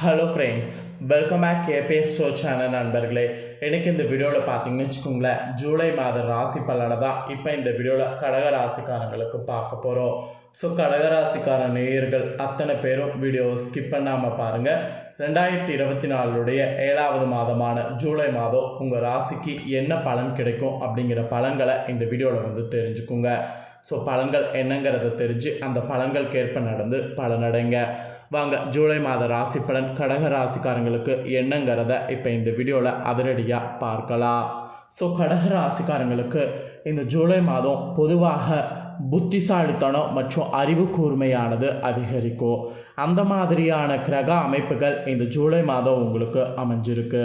Hello friends, welcome back KBS show channel நண்பர்களே. எனக்கு இந்த வீடியோவில் பார்த்தீங்கன்னு வச்சுக்கோங்களேன், ஜூலை மாத ராசி பலனை தான் இப்போ இந்த வீடியோவில் கடக ராசிக்காரங்களுக்கு பார்க்க போகிறோம். ஸோ கடகராசிக்கார நேயர்கள் அத்தனை பேரும் வீடியோவை ஸ்கிப் பண்ணாமல் பாருங்கள். 2024 7வது மாதமான ஜூலை மாதம் உங்கள் ராசிக்கு என்ன பலன் கிடைக்கும் அப்படிங்கிற பலன்களை இந்த வீடியோவில் தெரிஞ்சுக்குங்க. ஸோ பலன்கள் என்னங்கிறத தெரிஞ்சு அந்த பலன்களுக்கேற்ப நடந்து பலனடைங்க. வாங்க ஜூலை மாத ராசி பலன் கடக ராசிக்காரங்களுக்கு என்னங்கிறத இப்போ இந்த வீடியோவில் அதிரடியாக பார்க்கலாம். ஸோ கடக ராசிக்காரங்களுக்கு இந்த ஜூலை மாதம் பொதுவாக புத்திசாலித்தனம் மற்றும் அறிவு கூர்மையானது அதிகரிக்கும். அந்த மாதிரியான கிரக அமைப்புகள் இந்த ஜூலை மாதம் உங்களுக்கு அமைஞ்சிருக்கு.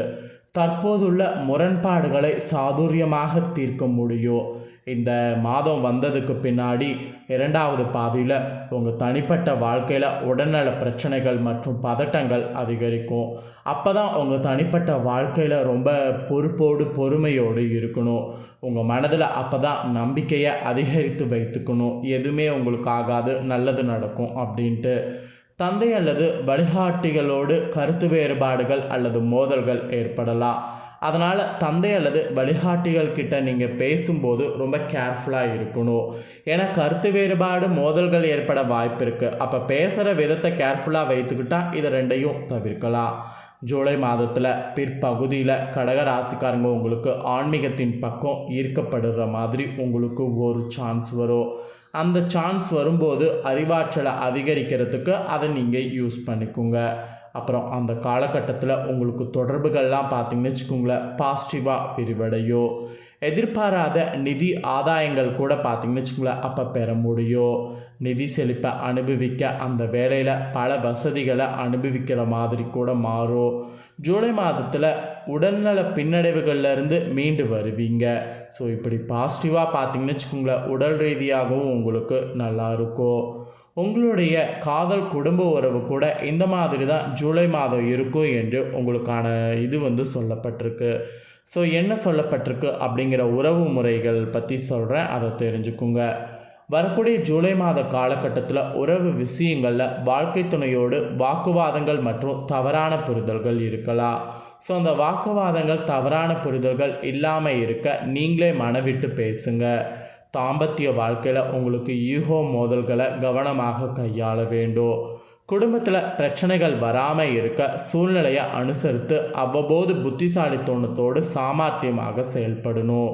தற்போதுள்ள முரண்பாடுகளை சாதுரியமாக தீர்க்க முடியும். இந்த மாதம் வந்ததுக்கு பின்னாடி 2வது பாதியில் உங்கள் தனிப்பட்ட வாழ்க்கையில் உடல்நல பிரச்சனைகள் மற்றும் பதட்டங்கள் அதிகரிக்கும். அப்போ தான் உங்கள் தனிப்பட்ட வாழ்க்கையில் ரொம்ப பொறுப்போடு பொறுமையோடு இருக்கணும். உங்கள் மனதில் அப்போ தான் நம்பிக்கையை அதிகரித்து வைத்துக்கணும். எதுவுமே உங்களுக்கு ஆகாது, நல்லது நடக்கும் அப்படின்ட்டு. தந்தை அல்லது வழிகாட்டிகளோடு கருத்து வேறுபாடுகள் அல்லது மோதல்கள் ஏற்படலாம். அதனால் தந்தை அல்லது வழிகாட்டிகள் கிட்ட நீங்கள் பேசும்போது ரொம்ப கேர்ஃபுல்லாக இருக்கணும். ஏன்னா கருத்து வேறுபாடு மோதல்கள் ஏற்பட வாய்ப்பு இருக்குது. அப்போ பேசுகிற விதத்தை கேர்ஃபுல்லாக வைத்துக்கிட்டால் இதை ரெண்டையும் தவிர்க்கலாம். ஜூலை மாதத்தில் பிற்பகுதியில் கடக ராசிக்காரங்க உங்களுக்கு ஆன்மீகத்தின் பக்கம் ஈர்க்கப்படுற மாதிரி உங்களுக்கு ஒரு சான்ஸ் வரும். அந்த சான்ஸ் வரும்போது அறிவாற்றலை அதிகரிக்கிறதுக்கு அதை நீங்கள் யூஸ் பண்ணிக்கோங்க. அப்புறம் அந்த காலகட்டத்தில் உங்களுக்கு தொடர்புகள்லாம் பார்த்திங்கன்னு வச்சுக்கோங்களேன், பாசிட்டிவாக விரிவடையும். எதிர்பாராத நிதி ஆதாயங்கள் கூட பார்த்திங்கன்னு வச்சுக்கோங்களேன் அப்போ பெற முடியும். நிதி செழிப்பை அனுபவிக்க அந்த வேலையில் பல வசதிகளை அனுபவிக்கிற மாதிரி கூட மாறும். ஜூலை மாதத்தில் உடல்நல பின்னடைவுகள்லேருந்து மீண்டு வருவீங்க. ஸோ இப்படி பாசிட்டிவாக பார்த்திங்கன்னு வச்சுக்கோங்களேன், உடல் ரீதியாகவும் உங்களுக்கு நல்லா இருக்கும். உங்களுடைய காதல் குடும்ப உறவு கூட இந்த மாதிரி தான் ஜூலை மாதம் இருக்கும் என்று உங்களுக்கான இது சொல்லப்பட்டிருக்கு. ஸோ என்ன சொல்லப்பட்டிருக்கு அப்படிங்கிற உறவு முறைகள் பற்றி சொல்கிறேன், அதை தெரிஞ்சுக்குங்க. வரக்கூடிய ஜூலை மாத காலகட்டத்தில் உறவு விஷயங்களில் வாழ்க்கை துணையோடு வாக்குவாதங்கள் மற்றும் தவறான புரிதல்கள் இருக்கலாம். ஸோ அந்த வாக்குவாதங்கள் தவறான புரிதல்கள் இல்லாமல் இருக்க நீங்களே மனவிட்டு பேசுங்க. தாம்பத்திய வாழ்க்கையில் உங்களுக்கு ஈகோ மோதல்களை கவனமாக கையாள வேண்டும். குடும்பத்தில் பிரச்சனைகள் வராமல் இருக்க சூழ்நிலையை அனுசரித்து அவ்வப்போது புத்திசாலித்தனத்தோடு சாமர்த்தியமாக செயல்படணும்.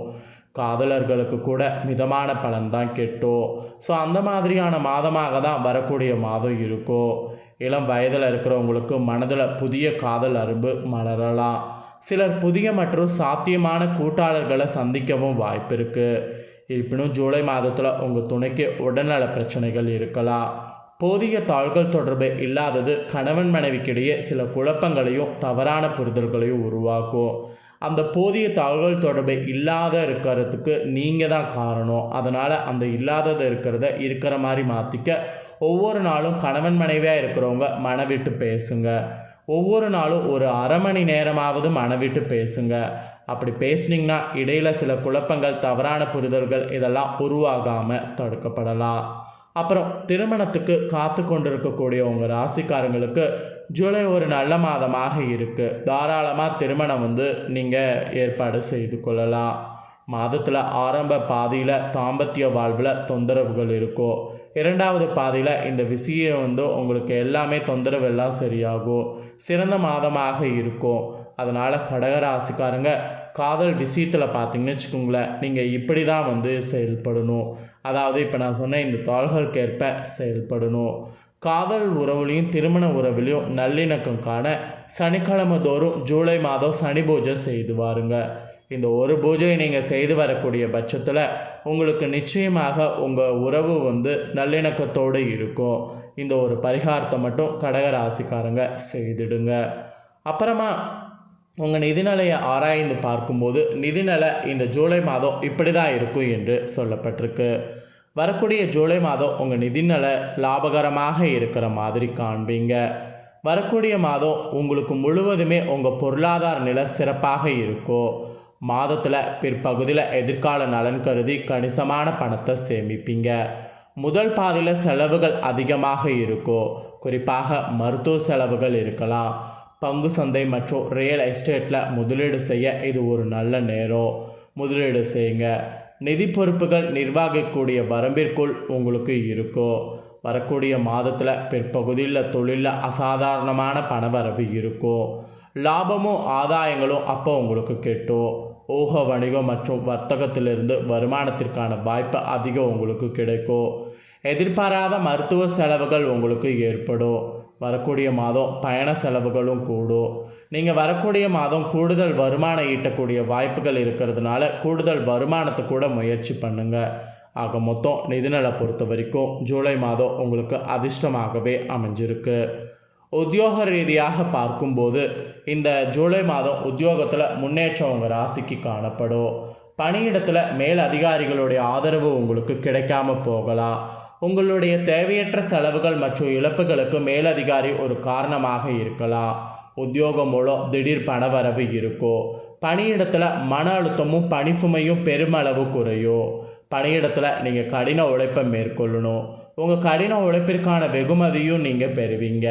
காதலர்களுக்கு கூட மிதமான பலன் தான் கெட்டும். ஸோ அந்த மாதிரியான மாதமாக தான் வரக்கூடிய மாதம் இருக்கும். இளம் வயதில் இருக்கிறவங்களுக்கு மனதில் புதிய காதல் அரும்பு மலரலாம். சிலர் புதிய மற்றும் சாத்தியமான கூட்டாளர்களை சந்திக்கவும் வாய்ப்பு இருக்குது. இருப்பினும் ஜூலை மாதத்தில் உங்கள் துணைக்கு உடல்நல பிரச்சனைகள் இருக்கலாம். போதிய தாள்கள் தொடர்பு இல்லாதது கணவன் மனைவிக்கிடையே சில குழப்பங்களையும் தவறான புரிதல்களையும் உருவாக்கும். அந்த போதிய தாள்கள் தொடர்பு இல்லாத இருக்கிறதுக்கு நீங்கள் தான் காரணம். அதனால் அந்த இல்லாதது இருக்கிறத இருக்கிற மாதிரி மாற்றிக்க ஒவ்வொரு நாளும் கணவன் மனைவியாக இருக்கிறவங்க மனவிட்டு பேசுங்க. ஒவ்வொரு நாளும் ஒரு அரை மணி நேரமாவது மனவிட்டு பேசுங்க. அப்படி பேசுனீங்கன்னா இடையில் சில குழப்பங்கள் தவறான புரிதல்கள் இதெல்லாம் உருவாகாமல் தடுக்கப்படலாம். அப்புறம் திருமணத்துக்கு காத்து கொண்டிருக்கக்கூடிய உங்கள் ராசிக்காரங்களுக்கு ஜூலை ஒரு நல்ல மாதமாக இருக்குது. தாராளமாக திருமணம் நீங்கள் ஏற்பாடு செய்து கொள்ளலாம். மாதத்தில் ஆரம்ப பாதியில் தாம்பத்திய வாழ்வில் தொந்தரவுகள் இருக்கும். 2வது பாதியில் இந்த விஷயம் உங்களுக்கு எல்லாமே தொந்தரவு எல்லாம் சரியாகும். சிறந்த மாதமாக இருக்கும். அதனால் கடகராசிக்காரங்க காதல் விஷயத்தில் பார்த்திங்கன்னு வச்சுக்கோங்களேன், நீங்கள் இப்படி தான் செயல்படணும். அதாவது இப்போ நான் சொன்ன இந்த தாள்களுக்கேற்ப செயல்படணும். காதல் உறவுலையும் திருமண உறவுலையும் நல்லிணக்கம் காண சனிக்கிழமை தோறும் ஜூலை மாதம் சனி பூஜை செய்து வாருங்க. இந்த ஒரு பூஜையை நீங்கள் செய்து வரக்கூடிய பட்சத்தில் உங்களுக்கு நிச்சயமாக உங்கள் உறவு நல்லிணக்கத்தோடு இருக்கும். இந்த ஒரு பரிகாரத்தை மட்டும் கடகராசிக்காரங்க செய்திடுங்க. அப்புறமா உங்கள் நிதிநிலையை ஆராய்ந்து பார்க்கும்போது நிதிநிலை இந்த ஜூலை மாதம் இப்படி தான் இருக்கும் என்று சொல்லப்பட்டிருக்கு. வரக்கூடிய ஜூலை மாதம் உங்கள் நிதிநிலை லாபகரமாக இருக்கிற மாதிரி காண்பீங்க. வரக்கூடிய மாதம் உங்களுக்கு முழுவதுமே உங்கள் பொருளாதார நிலை சிறப்பாக இருக்கும். மாதத்தில் பிற்பகுதியில் எதிர்கால நலன் கருதி கணிசமான பணத்தை சேமிப்பீங்க. முதல் பாதியில் செலவுகள் அதிகமாக இருக்கும். குறிப்பாக மருத்துவ செலவுகள் இருக்கலாம். பங்கு சந்தை மற்றும் ரியல் எஸ்டேட்டில் முதலீடு செய்ய இது ஒரு நல்ல நேரம். முதலீடு செய்யுங்க. நிதி பொறுப்புகள் நிர்வகிக்கக்கூடிய வரம்பிற்குள் உங்களுக்கு இருக்கும். வரக்கூடிய மாதத்தில் பிற்பகுதியில் தொழிலில் அசாதாரணமான பணவரவு இருக்கும். லாபமும் ஆதாயங்களும் அப்போ உங்களுக்கு கிட்டும். ஊக வணிகம் மற்றும் வர்த்தகத்திலிருந்து வருமானத்திற்கான வாய்ப்பு அதிகம் உங்களுக்கு கிடைக்கும். எதிர்பாராத மருத்துவ செலவுகள் உங்களுக்கு ஏற்படும். வரக்கூடிய மாதம் பயண செலவுகளும் கூடும். நீங்கள் வரக்கூடிய மாதம் கூடுதல் வருமானம் ஈட்டக்கூடிய வாய்ப்புகள் இருக்கிறதுனால கூடுதல் வருமானத்தை கூட முயற்சி பண்ணுங்கள். ஆக மொத்தம் நிதிநலை பொறுத்த வரைக்கும் ஜூலை மாதம் உங்களுக்கு அதிர்ஷ்டமாகவே அமைஞ்சிருக்கு. உத்தியோக ரீதியாக பார்க்கும்போது இந்த ஜூலை மாதம் உத்தியோகத்தில் முன்னேற்றம் உங்கள் ராசிக்கு காணப்படும். பணியிடத்தில் மேல் அதிகாரிகளுடைய ஆதரவு உங்களுக்கு கிடைக்காம போகலாம். உங்களுடைய தேவையற்ற செலவுகள் மற்றும் இழப்புகளுக்கு மேலதிகாரி ஒரு காரணமாக இருக்கலாம். உத்தியோகம் மூலம் திடீர் பணவரவு இருக்கும். பணியிடத்தில் மன அழுத்தமும் பணி சுமையும் பெருமளவு குறையும். பணியிடத்தில் நீங்கள் கடின உழைப்பை மேற்கொள்ளணும். உங்கள் கடின உழைப்பிற்கான வெகுமதியும் நீங்கள் பெறுவீங்க.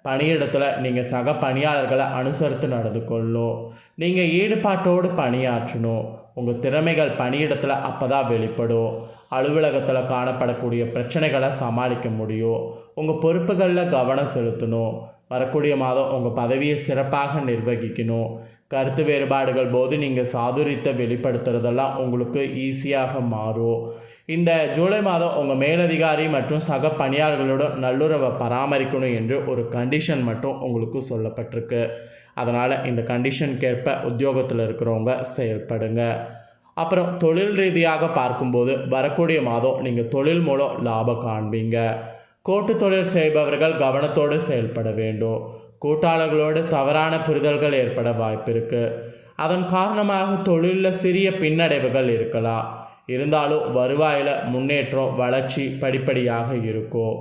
பணியிடத்தில் நீங்கள் சக பணியாளர்களை அனுசரித்து நடந்து கொள்ளணும். நீங்கள் ஈடுபாட்டோடு பணியாற்றணும். உங்கள் திறமைகள் பணியிடத்தில் அப்போ தான் வெளிப்படும். அலுவலகத்தில் காணப்படக்கூடிய பிரச்சனைகளை சமாளிக்க முடியும். உங்கள் பொறுப்புகளில் கவனம் செலுத்தணும். வரக்கூடிய மாதம் உங்கள் பதவியை சிறப்பாக நிர்வகிக்கணும். கருத்து வேறுபாடுகள் போது நீங்கள் சாதுரியத்தை வெளிப்படுத்துறதெல்லாம் உங்களுக்கு ஈஸியாக மாறும். இந்த ஜூலை மாதம் உங்கள் மேலதிகாரி மற்றும் சக பணியாளர்களோட நல்லுறவை பராமரிக்கணும் என்று ஒரு கண்டிஷன் மட்டும் உங்களுக்கு சொல்லப்பட்டிருக்கு. அதனால் இந்த கண்டிஷனுக்கேற்ப உத்தியோகத்தில் இருக்கிறவங்க செயல்படுங்க. அப்புறம் தொழில் ரீதியாக பார்க்கும்போது வரக்கூடிய மாதம் நீங்கள் தொழில் மூலம் லாபம் காண்பீங்க. கூட்டு தொழில் செய்பவர்கள் கவனத்தோடு செயல்பட வேண்டும். கூட்டாளர்களோடு தவறான புரிதல்கள் ஏற்பட வாய்ப்பு இருக்குது. அதன் காரணமாக தொழிலில் சிறிய பின்னடைவுகள் இருக்கலாம். இருந்தாலும் வருவாயில் முன்னேற்றம் வளர்ச்சி படிப்படியாக இருக்கும்.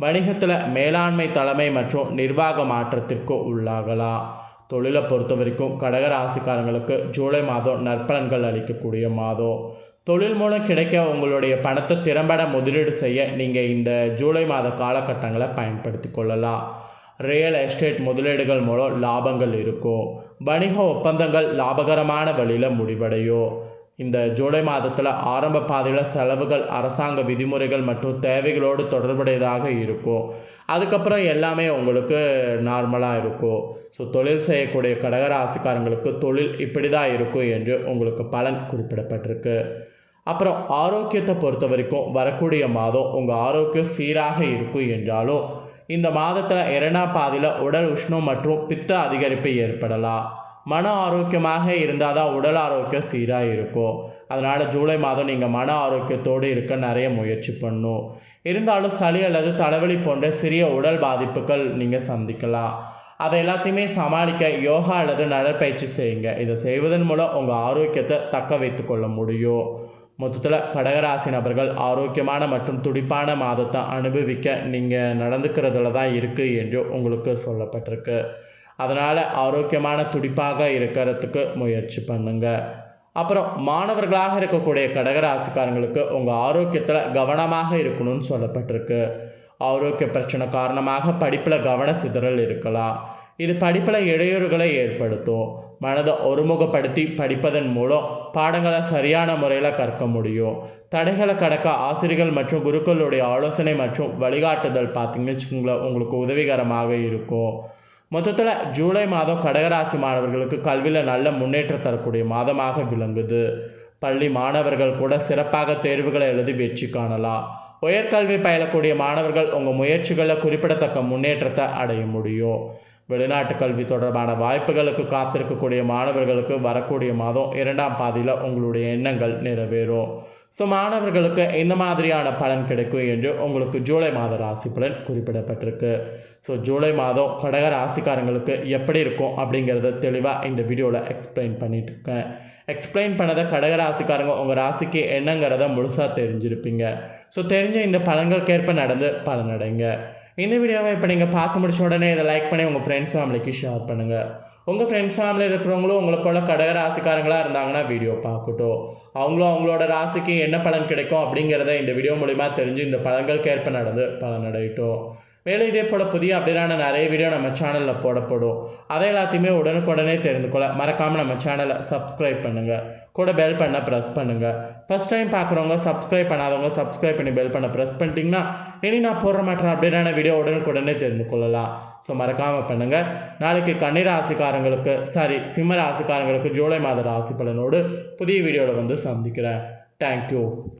வணிகத்தில் மேலாண்மை தலைமை மற்றும் நிர்வாக மாற்றத்திற்கு உள்ளாகலாம். தொழிலை பொறுத்த வரைக்கும் கடகராசிக்காரங்களுக்கு ஜூலை மாதம் நற்பலன்கள் அளிக்கக்கூடிய மாதம். தொழில் மூலம் கிடைக்க உங்களுடைய பணத்தை திறம்பட முதலீடு செய்ய நீங்கள் இந்த ஜூலை மாத காலகட்டங்களை பயன்படுத்தி கொள்ளலாம். ரியல் எஸ்டேட் முதலீடுகள் மூலம் லாபங்கள் இருக்கும். வணிக ஒப்பந்தங்கள் லாபகரமான வழியில் முடிவடையும். இந்த ஜூலை மாதத்தில் ஆரம்ப பாதையில் செலவுகள் அரசாங்க விதிமுறைகள் மற்றும் தேவைகளோடு தொடர்புடையதாக இருக்கும். அதுக்கப்புறம் எல்லாமே உங்களுக்கு நார்மலாக இருக்கும். ஸோ தொழில் செய்யக்கூடிய கடகராசிக்காரங்களுக்கு தொழில் இப்படி தான் இருக்கும் என்று உங்களுக்கு பலன் குறிப்பிடப்பட்டிருக்கு. அப்புறம் ஆரோக்கியத்தை பொறுத்த வரைக்கும் வரக்கூடிய மாதம் உங்கள் ஆரோக்கியம் சீராக இருக்கும் என்றாலும் இந்த மாதத்தில் 2ஆம் பாதியில் உடல் உஷ்ணம் மற்றும் பித்த அதிகரிப்பு ஏற்படலாம். மன ஆரோக்கியமாக இருந்தால் தான் உடல் ஆரோக்கியம் சீராக இருக்கும். அதனால் ஜூலை மாதம் நீங்கள் மன ஆரோக்கியத்தோடு இருக்க நிறைய முயற்சி பண்ணணும். இருந்தாலும் சளி அல்லது தலைவலி போன்ற சிறிய உடல் பாதிப்புகள் நீங்கள் சந்திக்கலாம். அதை எல்லாத்தையுமே சமாளிக்க யோகா அல்லது நடைப்பயிற்சி செய்யுங்க. இதை செய்வதன் மூலம் உங்கள் ஆரோக்கியத்தை தக்க வைத்து கொள்ள முடியும். மொத்தத்தில் கடகராசி நபர்கள் ஆரோக்கியமான மற்றும் துடிப்பான மாதத்தை அனுபவிக்க நீங்கள் நடந்துக்கிறதுல தான் இருக்குது என்று உங்களுக்கு சொல்லப்பட்டிருக்கு. அதனால் ஆரோக்கியமான துடிப்பாக இருக்கிறதுக்கு முயற்சி பண்ணுங்கள். அப்புறம் மாணவர்களாக இருக்கக்கூடிய கடகராசிக்காரங்களுக்கு உங்கள் ஆரோக்கியத்தில் கவனமாக இருக்கணும்னு சொல்லப்பட்டிருக்கு. ஆரோக்கிய பிரச்சனை காரணமாக படிப்பில் கவன சிதறல் இருக்கலாம். இது படிப்பில் இடையூறுகளை ஏற்படுத்தும். மனதை ஒருமுகப்படுத்தி படிப்பதன் மூலம் பாடங்களை சரியான முறையில் கற்க முடியும். தடைகளை கடக்க ஆசிரியர்கள் மற்றும் குருக்களுடைய ஆலோசனை மற்றும் வழிகாட்டுதல் பார்த்திங்கன்னு வச்சுக்கோங்களேன் உங்களுக்கு உதவிகரமாக இருக்கும். மொத்தத்தில் ஜூலை மாதம் கடகராசி மாணவர்களுக்கு கல்வியில் நல்ல முன்னேற்றம் தரக்கூடிய மாதமாக விளங்குது. பள்ளி மாணவர்கள் கூட சிறப்பாக தேர்வுகளை எழுதி வெற்றி காணலாம். உயர்கல்வி பயிலக்கூடிய மாணவர்கள் உங்கள் முயற்சிகளில் குறிப்பிடத்தக்க முன்னேற்றத்தை அடைய முடியும். வெளிநாட்டு கல்வி தொடர்பான வாய்ப்புகளுக்கு காத்திருக்கக்கூடிய மாணவர்களுக்கு வரக்கூடிய மாதம் 2ஆம் பாதியில் உங்களுடைய எண்ணங்கள் நிறைவேறும். ஸோ மாணவர்களுக்கு இந்த மாதிரியான பலன் கிடைக்கும் என்று உங்களுக்கு ஜூலை மாத ராசி பலன் குறிப்பிடப்பட்டிருக்கு. ஸோ ஜூலை மாதம் கடக ராசிக்காரங்களுக்கு எப்படி இருக்கும் அப்படிங்கிறத தெளிவாக இந்த வீடியோவில் எக்ஸ்பிளைன் பண்ணிட்டுருக்கேன். எக்ஸ்பிளைன் பண்ணதை கடகராசிக்காரங்க உங்கள் ராசிக்கு என்னங்கிறத முழுசாக தெரிஞ்சிருப்பீங்க. ஸோ தெரிஞ்ச இந்த பலன்களுக்கேற்ப நடந்து பலனடைங்க. இந்த வீடியோவை இப்போ நீங்கள் பார்த்து முடிச்ச உடனே இதை லைக் பண்ணி உங்கள் ஃப்ரெண்ட்ஸ் ஃபேமிலிக்கு ஷேர் பண்ணுங்கள். உங்கள் ஃப்ரெண்ட்ஸ் ஃபேமிலியில் இருக்கிறவங்களும் உங்களை போல் கடகராசிக்காரங்களாக இருந்தாங்கன்னா வீடியோ பார்க்கட்டும். அவங்களும் அவங்களோட ராசிக்கு என்ன பலன் கிடைக்கும் அப்படிங்கிறத இந்த வீடியோ மூலிமா தெரிஞ்சு இந்த பலன்களுக்கேற்ப நடந்து பலனடையட்டும். மேலும் இதே போல் புதிய அப்படியான நிறைய வீடியோ நம்ம சேனலில் போடப்படும். அதை எல்லாத்தையுமே உடனுக்குடனே தெரிந்து கொள்ள மறக்காமல் நம்ம சேனலை சப்ஸ்கிரைப் பண்ணுங்கள். கூட பெல் பண்ண ப்ரெஸ் பண்ணுங்கள். ஃபஸ்ட் டைம் பார்க்குறவங்க சப்ஸ்கிரைப் பண்ணாதவங்க சப்ஸ்கிரைப் பண்ணி பெல் பண்ண ப்ரெஸ் பண்ணிட்டீங்கன்னா இனி நான் போடுற மற்ற அப்படியான வீடியோ உடனுக்குடனே தெரிந்து கொள்ளலாம். ஸோ மறக்காமல் பண்ணுங்கள். நாளைக்கு சிம்ம ராசிக்காரங்களுக்கு ஜூலை மாத ராசி பலனோடு புதிய வீடியோவில் வந்து சந்திக்கிறேன். தேங்க்யூ.